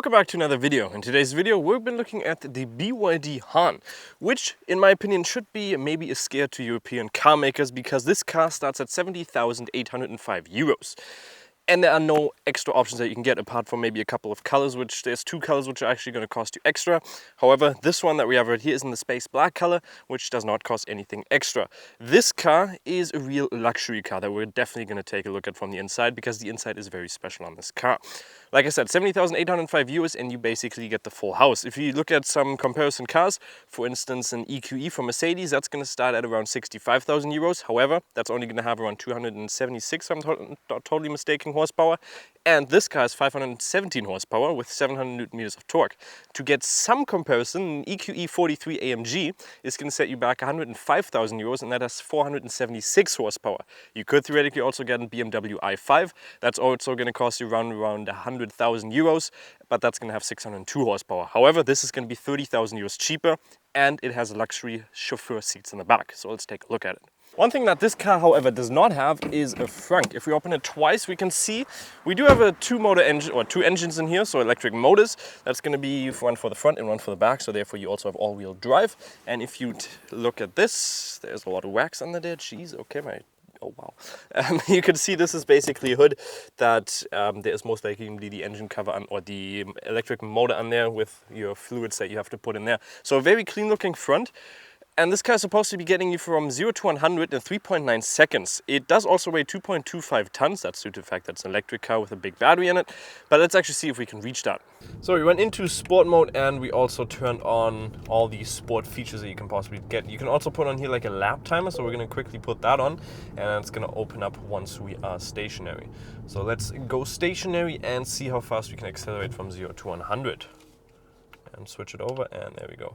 Welcome back to another video. In today's video we've been looking at the BYD Han, which in my opinion should be maybe a scare to European car makers because this car starts at 70,805 euros. And there are no extra options that you can get apart from maybe a couple of colors, which there's two colors which are actually going to cost you extra. However, this one that we have right here is in the space black color, which does not cost anything extra. This car is a real luxury car that we're definitely going to take a look at from the inside because the inside is very special on this car. Like I said, 70,805 euros and you basically get the full house. If you look at some comparison cars, for instance an EQE from Mercedes, that's going to start at around 65,000 euros. However, that's only going to have around 276, if I'm not totally mistaken, horsepower. And this car has 517 horsepower with 700 Newton meters of torque. To get some comparison, an EQE 43 AMG is going to set you back 105,000 euros and that has 476 horsepower. You could theoretically also get a BMW i5. That's also going to cost you around 100,000 euros, but that's going to have 602 horsepower. However, this is going to be 30,000 euros cheaper and it has luxury chauffeur seats in the back. So let's take a look at it. One thing that this car, however, does not have is a frunk. If we open it twice, we can see we do have a two engines in here, so electric motors. That's going to be one for the front and one for the back, so therefore you also have all-wheel drive. And if you look at this, there's a lot of wax under there. Jeez, okay, oh wow. You can see this is basically a hood that there is most likely the engine cover on, or the electric motor on there with your fluids that you have to put in there. So a very clean looking front. And this car is supposed to be getting you from 0 to 100 in 3.9 seconds. It does also weigh 2.25 tons. That's due to the fact that it's an electric car with a big battery in it. But let's actually see if we can reach that. So we went into sport mode and we also turned on all the sport features that you can possibly get. You can also put on here like a lap timer. So we're going to quickly put that on and it's going to open up once we are stationary. So let's go stationary and see how fast we can accelerate from 0 to 100. And switch it over and there we go.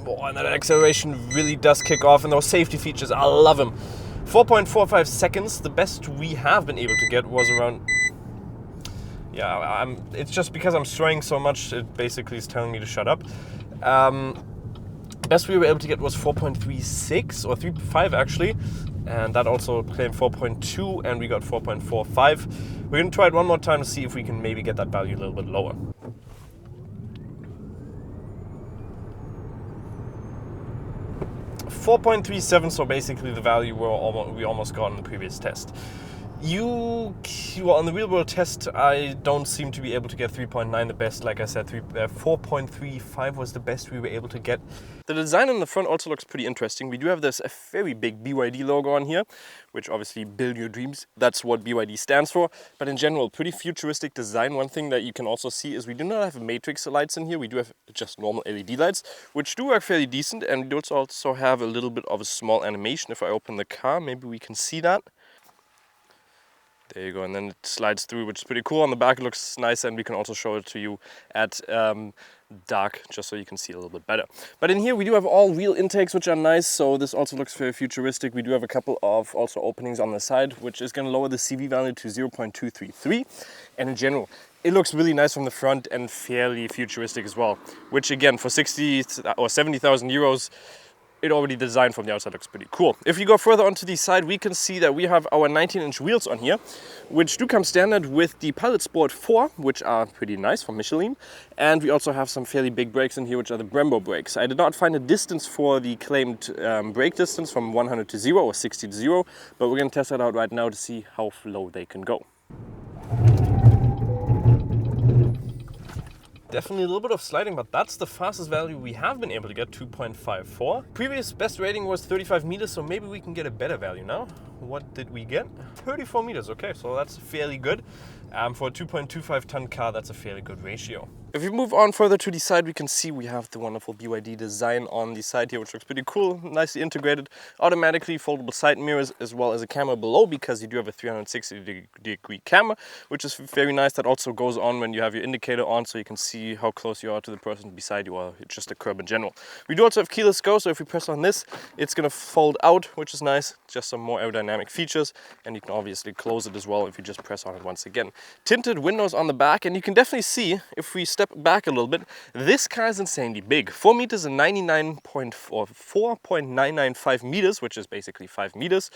Oh, and that acceleration really does kick off, and those safety features, I love them. 4.45 seconds, the best we have been able to get was around... Yeah, it's just because I'm straying so much, it basically is telling me to shut up. Best we were able to get was 4.36 or 3.5 actually, and that also claimed 4.2 and we got 4.45. We're going to try it one more time to see if we can maybe get that value a little bit lower. 4.37, so basically the value we almost got in the previous test. On the real world test, I don't seem to be able to get 3.9 the best. Like I said, 4.35 was the best we were able to get. The design in the front also looks pretty interesting. We do have a very big BYD logo on here, which obviously build your dreams. That's what BYD stands for. But in general, pretty futuristic design. One thing that you can also see is we do not have matrix lights in here. We do have just normal LED lights, which do work fairly decent. And we do also have a little bit of a small animation. If I open the car, maybe we can see that. There you go, and then it slides through, which is pretty cool. On the back it looks nice, and we can also show it to you at dark, just so you can see a little bit better. But in here we do have all real intakes, which are nice, so this also looks very futuristic. We do have a couple of also openings on the side, which is going to lower the CV value to 0.233. And in general, it looks really nice from the front and fairly futuristic as well, which again, for 60 or 70,000 euros, it already designed from the outside looks pretty cool. If you go further onto the side, we can see that we have our 19-inch wheels on here, which do come standard with the Pilot Sport 4, which are pretty nice from Michelin. And we also have some fairly big brakes in here, which are the Brembo brakes. I did not find a distance for the claimed brake distance from 100 to 0 or 60 to 0, but we're going to test that out right now to see how low they can go. Definitely a little bit of sliding, but that's the fastest value we have been able to get, 2.54. Previous best rating was 35 meters, so maybe we can get a better value now. What did we get? 34 meters, okay, so that's fairly good. For a 2.25 ton car, that's a fairly good ratio. If we move on further to the side, we can see we have the wonderful BYD design on the side here, which looks pretty cool, nicely integrated, automatically foldable side mirrors, as well as a camera below, because you do have a 360-degree camera, which is very nice. That also goes on when you have your indicator on, so you can see how close you are to the person beside you, or just the curb in general. We do also have keyless go, so if we press on this, it's going to fold out, which is nice, just some more aerodynamic features, and you can obviously close it as well if you just press on it once again. Tinted windows on the back, and you can definitely see, if we step back a little bit, this car is insanely big. 4 meters and 4.995 meters, which is basically 5 meters.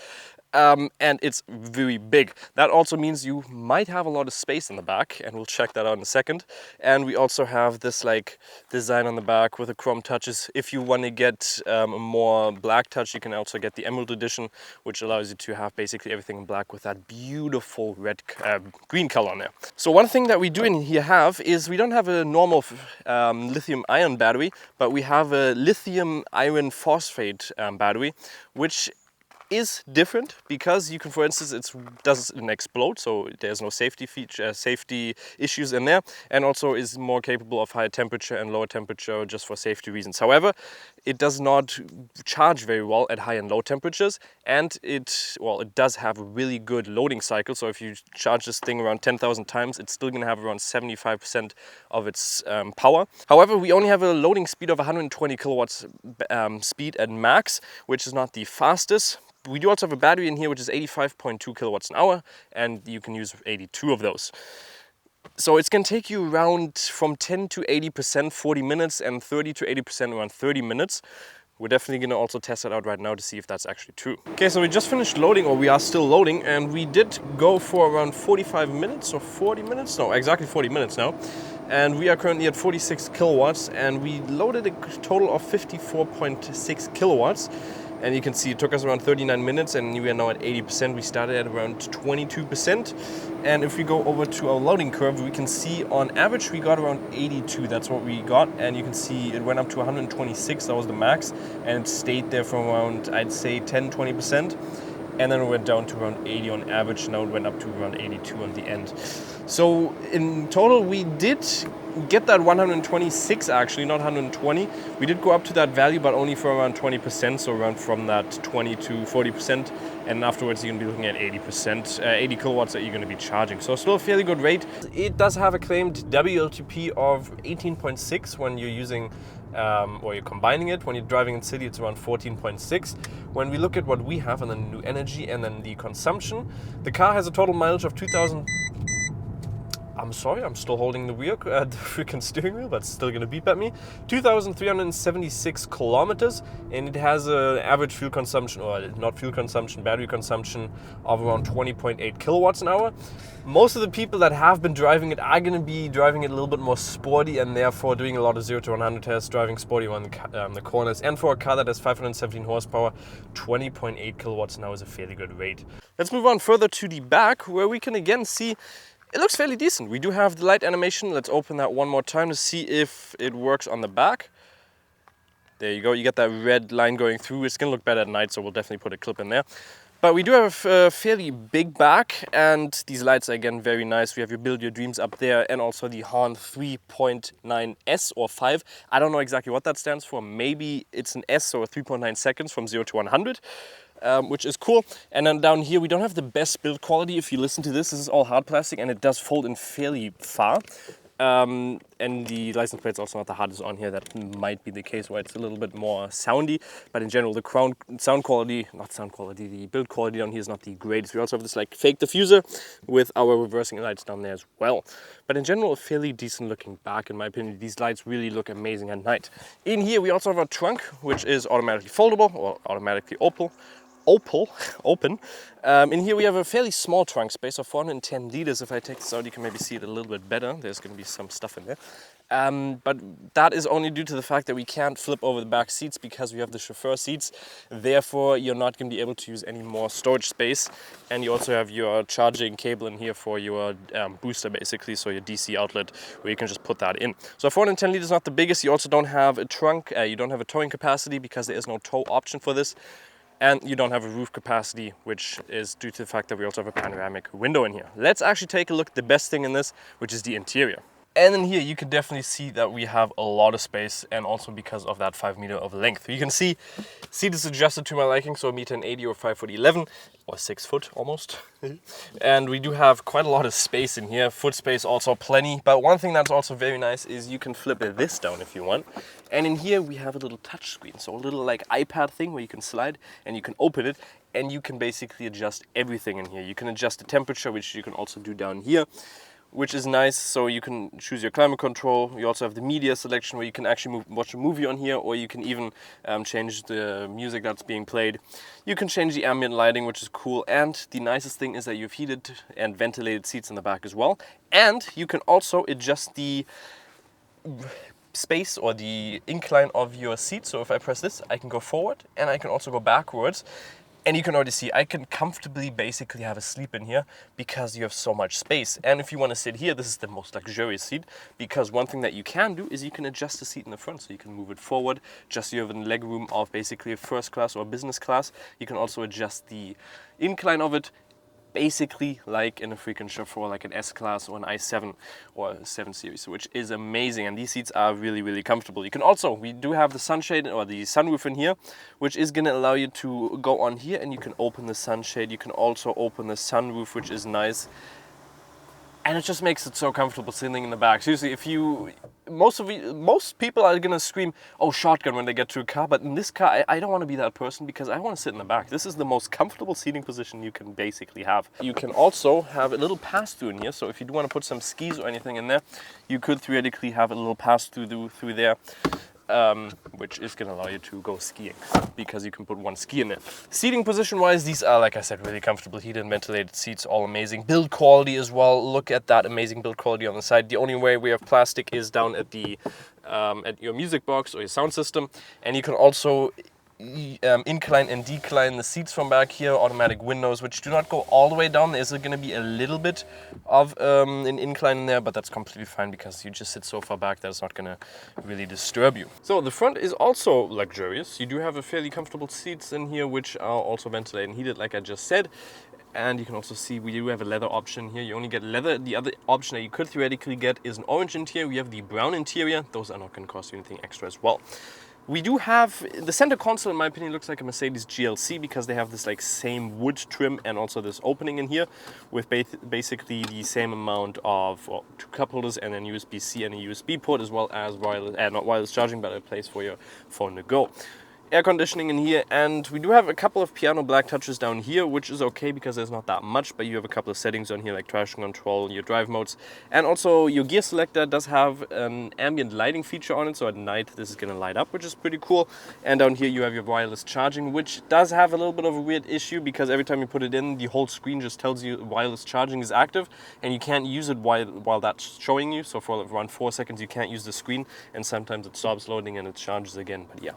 and it's very big. That also means you might have a lot of space in the back, and we'll check that out in a second. And we also have this like design on the back with the chrome touches. If you want to get a more black touch, you can also get the Emerald Edition, which allows you to have basically everything in black with that beautiful green color on there. So one thing that we do in here have is we don't have a normal lithium ion battery, but we have a lithium iron phosphate battery, which is different because you can, for instance, it doesn't explode, so there's no safety issues in there, and also is more capable of higher temperature and lower temperature just for safety reasons. However, it does not charge very well at high and low temperatures, and it does have a really good loading cycle. So if you charge this thing around 10,000 times, it's still going to have around 75% of its power. However, we only have a loading speed of 120 kilowatts speed at max, which is not the fastest. We do also have a battery in here which is 85.2 kilowatts an hour, and you can use 82 of those. So it's going to take you around from 10 to 80%, 40 minutes, and 30 to 80% around 30 minutes. We're definitely going to also test it out right now to see if that's actually true. Okay, so we just finished loading, or we are still loading, and we did go for around 45 minutes or 40 minutes? No, exactly 40 minutes now. And we are currently at 46 kilowatts, and we loaded a total of 54.6 kilowatts. And you can see it took us around 39 minutes, and we are now at 80%. We started at around 22%. And if we go over to our loading curve, we can see on average we got around 82. That's what we got. And you can see it went up to 126. That was the max. And it stayed there for around, I'd say, 10-20%. And then it went down to around 80 on average. Now it went up to around 82 on the end. So in total, we did get that 126 actually, not 120. We did go up to that value, but only for around 20%, so around from that 20 to 40%. And afterwards, you're going to be looking at 80%, 80 kilowatts that you're going to be charging. So still a fairly good rate. It does have a claimed WLTP of 18.6 when you're using or you're combining it. When you're driving in city, it's around 14.6. When we look at what we have and then new energy and then the consumption, the car has a total mileage of 2,000. I'm sorry, I'm still holding the wheel, the freaking steering wheel, that's still gonna beep at me. 2,376 kilometers, and it has an average fuel consumption, or not fuel consumption, battery consumption of around 20.8 kilowatts an hour. Most of the people that have been driving it are gonna be driving it a little bit more sporty, and therefore doing a lot of 0 to 100 tests, driving sporty around the corners. And for a car that has 517 horsepower, 20.8 kilowatts an hour is a fairly good rate. Let's move on further to the back, where we can again see it looks fairly decent. We do have the light animation. Let's open that one more time to see if it works on the back. There you go. You get that red line going through. It's going to look better at night, so we'll definitely put a clip in there. But we do have a fairly big back, and these lights are again very nice. We have your Build Your Dreams up there, and also the Han 3.9S or 5. I don't know exactly what that stands for. Maybe it's an S, or 3.9 seconds from 0 to 100. Which is cool. And then down here, we don't have the best build quality. If you listen to this is all hard plastic, and it does fold in fairly far. And the license plate's also not the hardest on here. That might be the case where it's a little bit more soundy. But in general, the the build quality down here is not the greatest. We also have this like fake diffuser with our reversing lights down there as well. But in general, a fairly decent looking back, in my opinion. These lights really look amazing at night. In here, we also have a trunk, which is automatically foldable or automatically open. In here we have a fairly small trunk space of 410 liters. If I take this out, you can maybe see it a little bit better. There's going to be some stuff in there. But that is only due to the fact that we can't flip over the back seats because we have the chauffeur seats. Therefore, you're not going to be able to use any more storage space. And you also have your charging cable in here for your booster, basically, so your DC outlet, where you can just put that in. So 410 liters is not the biggest. You also don't have a trunk. You don't have a towing capacity because there is no tow option for this. And you don't have a roof capacity, which is due to the fact that we also have a panoramic window in here. Let's actually take a look at the best thing in this, which is the interior. And in here, you can definitely see that we have a lot of space, and also because of that 5 meter of length. You can see seat is adjusted to my liking, so 1.80 or 5'11", or 6 foot almost. And we do have quite a lot of space in here, foot space also plenty. But one thing that's also very nice is you can flip this down if you want. And in here we have a little touch screen, so a little like iPad thing where you can slide and you can open it, and you can basically adjust everything in here. You can adjust the temperature, which you can also do down here. which is nice. So you can choose your climate control. You also have the media selection where you can actually watch a movie on here, or you can even change the music that's being played. You can change the ambient lighting, which is cool. And the nicest thing is that you have heated and ventilated seats in the back as well. And you can also adjust the space or the incline of your seat. So if I press this, I can go forward and I can also go backwards. And you can already see I can comfortably basically have a sleep in here because you have so much space. And if you want to sit here, this is the most luxurious seat, because one thing that you can do is you can adjust the seat in the front. So you can move it forward, just so you have a leg room of basically a first class or business class. You can also adjust the incline of it, basically like in a freaking chauffeur, like an S-Class or an i7 or a 7 Series, which is amazing. And these seats are really, really comfortable. You can also, we do have the sunshade or the sunroof in here, which is going to allow you to go on here and you can open the sunshade. You can also open the sunroof, which is nice. And it just makes it so comfortable sitting in the back. Seriously, if you, most people are gonna scream, oh, shotgun, when they get to a car, but in this car, I don't wanna be that person because I wanna sit in the back. This is the most comfortable seating position you can basically have. You can also have a little pass-through in here, so if you do wanna put some skis or anything in there, you could theoretically have a little pass-through through there. Which is going to allow you to go skiing because you can put one ski in it. Seating position wise, these are, like I said, really comfortable, heated and ventilated seats, all amazing. Build quality as well, look at that amazing build quality on the side. The only way we have plastic is down at the at your music box or your sound system, and you can also incline and decline the seats from back here, automatic windows, which do not go all the way down. There's going to be a little bit of an incline in there, but that's completely fine because you just sit so far back that it's not going to really disturb you. So the front is also luxurious. You do have a fairly comfortable seats in here, which are also ventilated and heated, like I just said. And you can also see we do have a leather option here. You only get leather. The other option that you could theoretically get is an orange interior. We have the brown interior. Those are not going to cost you anything extra as well. We do have, the center console in my opinion looks like a Mercedes GLC because they have this like same wood trim and also this opening in here with basically the same amount of, well, 2 cup holders and then USB-C and a USB port, as well as wireless, not wireless charging, but a place for your phone to go. Air conditioning in here, and we do have a couple of piano black touches down here, which is okay because there's not that much, but you have a couple of settings on here like traction control, your drive modes, and also your gear selector does have an ambient lighting feature on it, so at night this is going to light up, which is pretty cool. And down here you have your wireless charging, which does have a little bit of a weird issue because every time you put it in, the whole screen just tells you wireless charging is active and you can't use it while that's showing you. So for around 4 seconds you can't use the screen, and sometimes it stops loading and it charges again. But yeah,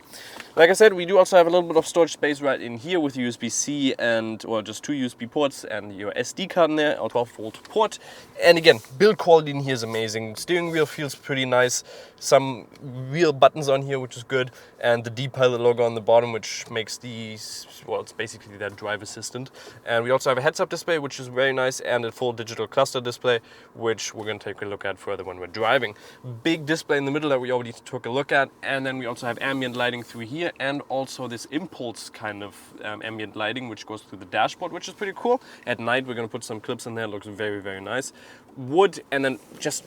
like I said, we do also have a little bit of storage space right in here with USB-C and, or just 2 USB ports and your SD card in there, or 12-volt port. And again, build quality in here is amazing. Steering wheel feels pretty nice. Some real buttons on here, which is good. And the D-Pilot logo on the bottom, which makes these, well, it's basically that drive assistant. And we also have a heads-up display, which is very nice, and a full digital cluster display, which we're going to take a look at further when we're driving. Big display in the middle that we already took a look at. And then we also have ambient lighting through here, and also this impulse kind of ambient lighting, which goes through the dashboard, which is pretty cool. At night, we're going to put some clips in there. It looks very, very nice. Wood, and then just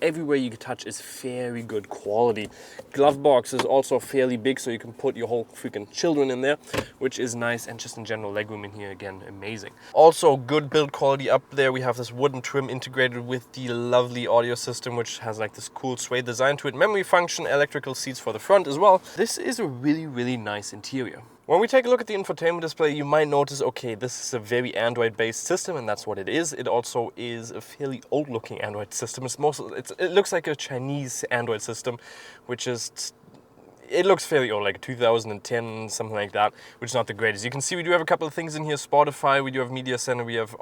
everywhere you can touch is very good quality. Glove box is also fairly big, so you can put your whole freaking children in there, which is nice. And just in general, legroom in here, again, amazing. Also good build quality up there. We have this wooden trim integrated with the lovely audio system, which has like this cool suede design to it. Memory function, electrical seats for the front as well. This is a really, really nice interior. When we take a look at the infotainment display, you might notice, okay, this is a very Android-based system, and that's what it is. It also is a fairly old-looking Android system. It looks like a Chinese Android system, which is, it looks fairly old, like 2010, something like that, which is not the greatest. You can see we do have a couple of things in here. Spotify, we do have Media Center, we have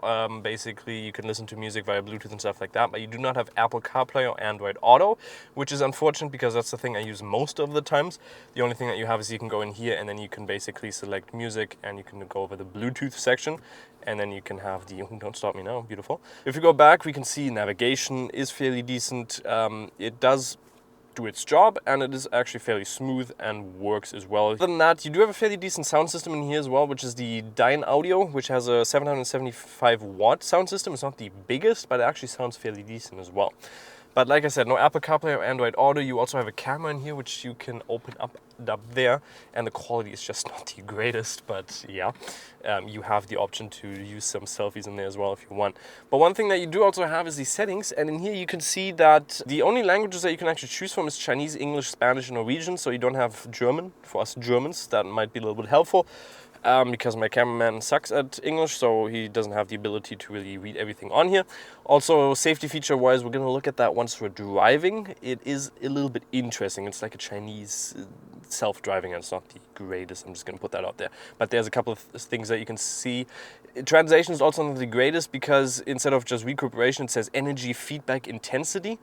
basically you can listen to music via Bluetooth and stuff like that, but you do not have Apple CarPlay or Android Auto, which is unfortunate because that's the thing I use most of the times. The only thing that you have is you can go in here and then you can basically select music and you can go over the Bluetooth section. And then you can have the, don't stop me now, beautiful. If you go back, we can see navigation is fairly decent. It does do its job, and it is actually fairly smooth and works as well. Other than that, you do have a fairly decent sound system in here as well, which is the Dyne Audio, which has a 775 watt sound system. It's not the biggest, but it actually sounds fairly decent as well. But like I said, no Apple CarPlay or Android Auto. You also have a camera in here, which you can open up there. And the quality is just not the greatest, but yeah. You have the option to use some selfies in there as well if you want. But one thing that you do also have is the settings. And in here you can see that the only languages that you can actually choose from is Chinese, English, Spanish, and Norwegian. So you don't have German. For us Germans, that might be a little bit helpful. Because my cameraman sucks at English, so he doesn't have the ability to really read everything on here. Also, safety feature wise, we're going to look at that once we're driving. It is a little bit interesting. It's like a Chinese self-driving, and it's not the greatest. I'm just going to put that out there. But there's a couple of things that you can see. Translation is also not the greatest, because instead of just recuperation, it says energy feedback intensity.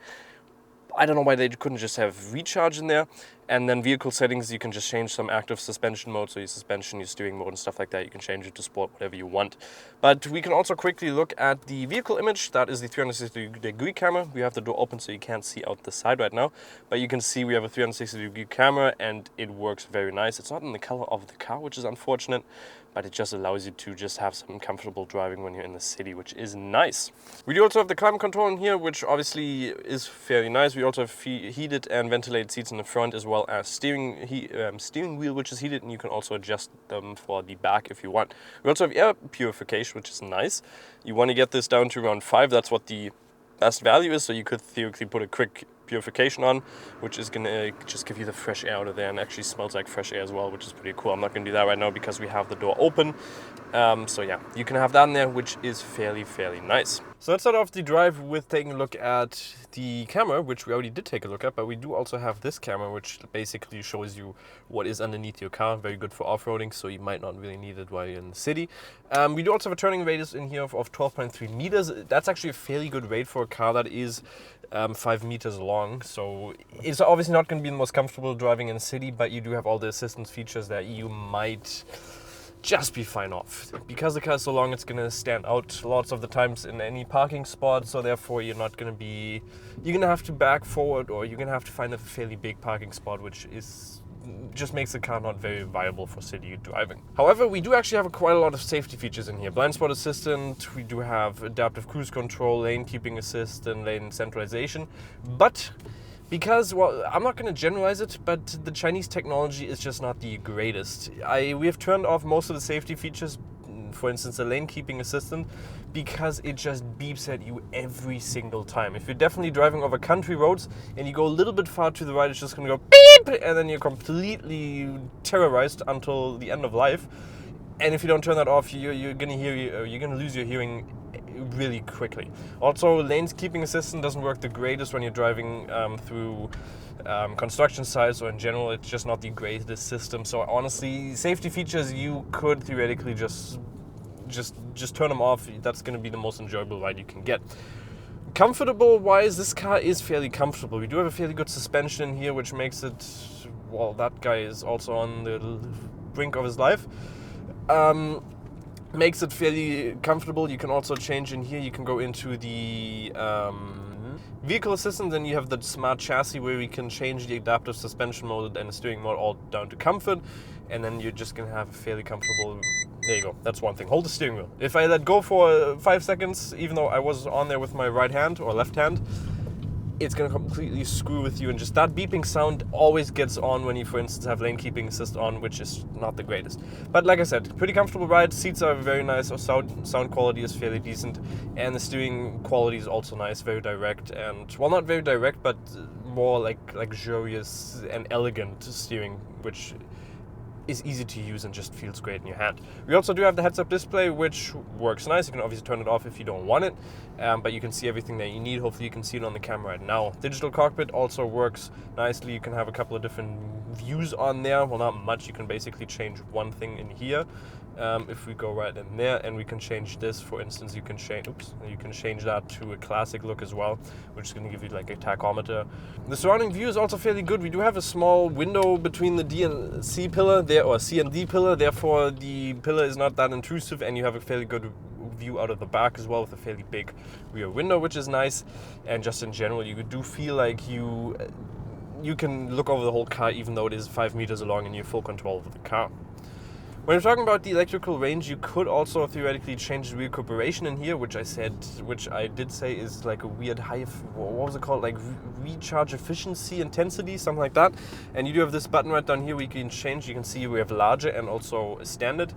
I don't know why they couldn't just have recharge in there. And then vehicle settings, you can just change some active suspension mode. So your suspension, your steering mode and stuff like that, you can change it to sport, whatever you want. But we can also quickly look at the vehicle image. That is the 360-degree camera. We have the door open so you can't see out the side right now. But you can see we have a 360-degree camera and it works very nice. It's not in the color of the car, which is unfortunate. But it just allows you to just have some comfortable driving when you're in the city, which is nice. We do also have the climate control in here, which obviously is fairly nice. We also have heated and ventilated seats in the front, as well as steering wheel, which is heated, and you can also adjust them for the back if you want. We also have air purification, which is nice. You want to get this down to around 5. That's what the best value is, so you could theoretically put a quick purification on, which is gonna just give you the fresh air out of there, and actually smells like fresh air as well, which is pretty cool. I'm not gonna do that right now because we have the door open. So yeah, you can have that in there, which is fairly nice. So let's start off the drive with taking a look at the camera, which we already did take a look at, but we do also have this camera, which basically shows you what is underneath your car. Very good for off-roading, so you might not really need it while you're in the city. We do also have a turning radius in here of 12.3 meters. That's actually a fairly good rate for a car that is 5 meters long. So it's obviously not going to be the most comfortable driving in the city, but you do have all the assistance features that you might just be fine off. Because the car is so long, it's going to stand out lots of the times in any parking spot, so therefore you're going to have to back forward, or you're going to have to find a fairly big parking spot, which just makes the car not very viable for city driving. However, we do actually have quite a lot of safety features in here. Blind spot assistant, we do have adaptive cruise control, lane keeping assist, and lane centralization. But because, well, I'm not going to generalize it, but the Chinese technology is just not the greatest. We have turned off most of the safety features, for instance, the lane keeping assistant, because it just beeps at you every single time. If you're definitely driving over country roads and you go a little bit far to the right, it's just going to go beep, and then you're completely terrorized until the end of life. And if you don't turn that off, you're going to lose your hearing really quickly. Also, lanes keeping assistant doesn't work the greatest when you're driving through construction sites, or in general, it's just not the greatest system. So honestly, safety features, you could theoretically just turn them off. That's going to be the most enjoyable ride you can get. Comfortable wise, this car is fairly comfortable. We do have a fairly good suspension in here, which makes it, well, that guy is also on the brink of his life. Makes it fairly comfortable. You can also change in here. You can go into the vehicle assistant, and you have the smart chassis where we can change the adaptive suspension mode and the steering mode all down to comfort, and then you're just gonna have a fairly comfortable. There you go. That's one thing. Hold the steering wheel. If I let go for 5 seconds, even though I was on there with my right hand or left hand, it's going to completely screw with you, and just that beeping sound always gets on when you, for instance, have lane keeping assist on, which is not the greatest. But like I said, pretty comfortable ride. Seats are very nice. Sound quality is fairly decent, and the steering quality is also nice, very direct, and, well, not very direct, but more like luxurious and elegant steering, which is easy to use and just feels great in your hand. We also do have the heads-up display, which works nice. You can obviously turn it off if you don't want it, but you can see everything that you need. Hopefully you can see it on the camera right now. Digital cockpit also works nicely. You can have a couple of different views on there. Well, not much. You can basically change one thing in here. If we go right in there, and we can change this, for instance, you can change that to a classic look as well, which is going to give you like a tachometer. The surrounding view is also fairly good. We do have a small window between the D and C pillar there, or C and D pillar, therefore the pillar is not that intrusive, and you have a fairly good view out of the back as well, with a fairly big rear window, which is nice. And just in general, you do feel like you can look over the whole car, even though it is 5 meters long, and you're full control of the car. When you're talking about the electrical range, you could also theoretically change the recuperation in here, which I did say is like a weird high, what was it called, like recharge efficiency, intensity, something like that. And you do have this button right down here where you can change. You can see we have larger and also standard.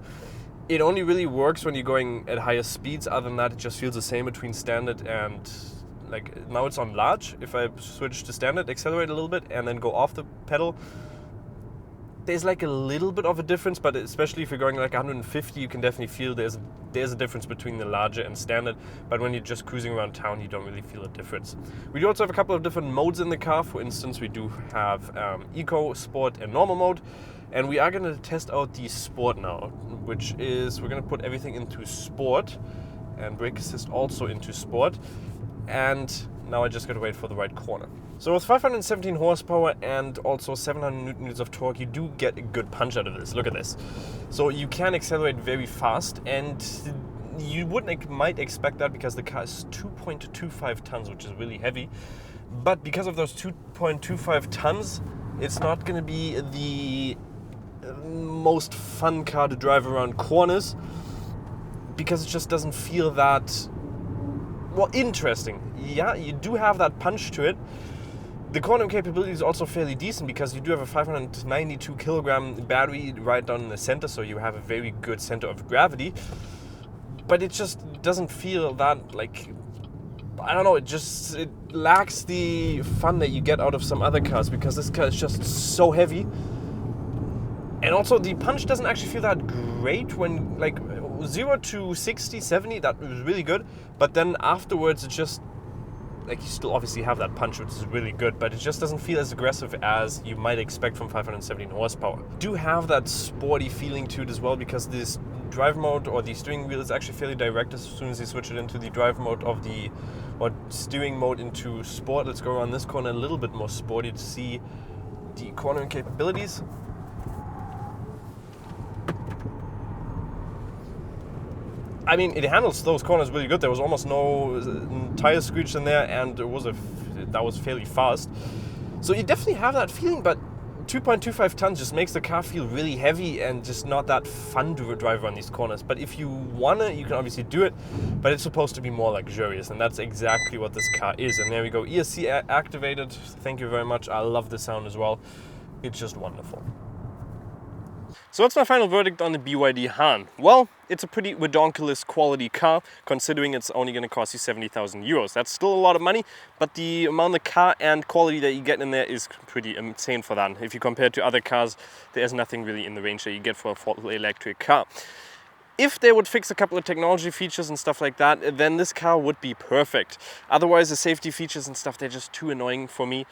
It only really works when you're going at higher speeds. Other than that, it just feels the same between standard and, like, now it's on large. If I switch to standard, accelerate a little bit, and then go off the pedal, there's like a little bit of a difference, but especially if you're going like 150, you can definitely feel there's a difference between the larger and standard. But when you're just cruising around town, you don't really feel a difference. We do also have a couple of different modes in the car. For instance, we do have Eco, Sport, and Normal mode. And we are going to test out the Sport now, which is we're going to put everything into Sport and brake assist also into Sport. And now I just got to wait for the right corner. So with 517 horsepower and also 700 Newton meters of torque, you do get a good punch out of this. Look at this. So you can accelerate very fast, and you might expect that because the car is 2.25 tons, which is really heavy. But because of those 2.25 tons, it's not going to be the most fun car to drive around corners because it just doesn't feel that, well, interesting. Yeah, you do have that punch to it. The cornering capability is also fairly decent because you do have a 592 kilogram battery right down in the center, so you have a very good center of gravity. But it just doesn't feel that, like, I don't know, it lacks the fun that you get out of some other cars because this car is just so heavy. And also the punch doesn't actually feel that great when, like, 0 to 60, 70, that was really good. But then afterwards, it's just, like, you still obviously have that punch, which is really good, but it just doesn't feel as aggressive as you might expect from 517 horsepower. Do have that sporty feeling to it as well because this drive mode or the steering wheel is actually fairly direct as soon as you switch it into the drive mode of the, or steering mode into Sport. Let's go around this corner a little bit more sporty to see the cornering capabilities. I mean, it handles those corners really good. There was almost no tire screech in there, and that was fairly fast. So you definitely have that feeling, but 2.25 tons just makes the car feel really heavy and just not that fun to drive around these corners. But if you wanna, you can obviously do it, but it's supposed to be more luxurious, and that's exactly what this car is. And there we go, ESC activated. Thank you very much. I love the sound as well. It's just wonderful. So what's my final verdict on the BYD Han? Well, it's a pretty redonkulous quality car, considering it's only going to cost you 70,000 euros. That's still a lot of money, but the amount of car and quality that you get in there is pretty insane for that. If you compare it to other cars, there's nothing really in the range that you get for a full electric car. If they would fix a couple of technology features and stuff like that, then this car would be perfect. Otherwise, the safety features and stuff, they're just too annoying for me.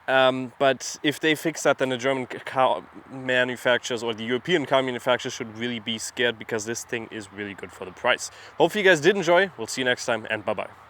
But if they fix that, then the German car manufacturers or the European car manufacturers should really be scared because this thing is really good for the price. Hopefully you guys did enjoy. We'll see you next time, and bye-bye.